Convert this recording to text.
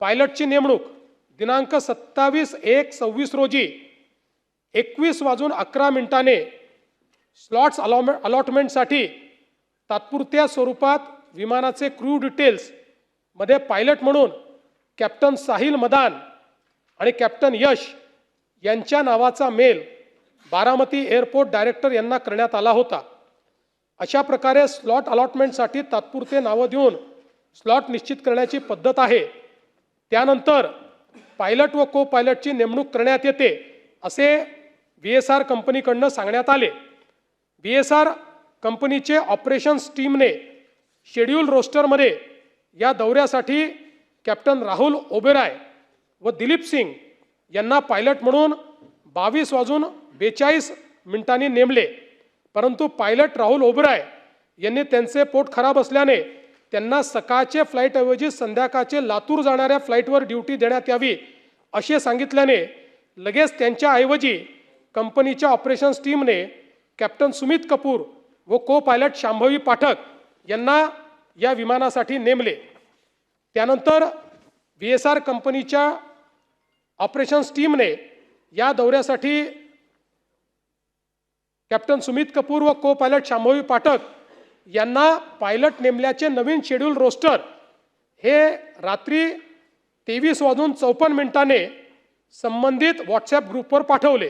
पायलटची नेमणूक दिनांक 27/1/26 रोजी 21:11 स्लॉट्स अलॉटमेंटसाठी तात्पुरत्या स्वरूपात विमानाचे क्रू डिटेल्स मध्ये पायलट म्हणून कॅप्टन साहिल मदान आणि कॅप्टन यश यांच्या नावाचा मेल बारामती एअरपोर्ट डायरेक्टर यांना करण्यात आला होता। अशा प्रकारे स्लॉट अलॉटमेंटसाठी तात्पुरते नावं देऊन स्लॉट निश्चित करण्याची पद्धत आहे। त्यानंतर पायलट व को पायलटची नेमणूक करण्यात येते असे VSR कंपनीकडून सांगण्यात आले। VSR कंपनीचे ऑपरेशन्स टीमने शेड्यूल रोस्टरमध्ये या दौऱ्यासाठी कॅप्टन राहुल ओबेरॉय व दिलीप सिंग यांना पायलट म्हणून 22:42 नेमले, परंतु पायलट राहुल ओबेरॉय यांनी त्यांचे पोट खराब असल्याने त्यांना सकाळचे फ्लाईटऐवजी संध्याकाळचे लातूर जाणाऱ्या फ्लाईटवर ड्युटी देण्यात यावी असे सांगितल्याने लगेच त्यांच्या ऐवजी कंपनीच्या ऑपरेशन्स टीमने कॅप्टन सुमित कपूर व को पायलट शांभवी पाठक यांना या विमानासाठी नेमले। त्यानंतर VSR कंपनीच्या ऑपरेशन्स टीमने या दौऱ्यासाठी कॅप्टन सुमित कपूर व को पायलट शांभवी पाठक यांना पायलट नेमल्याचे नवीन शेड्यूल रोस्टर हे रात्री 23:54 संबंधित व्हॉट्सॲप ग्रुपवर पाठवले।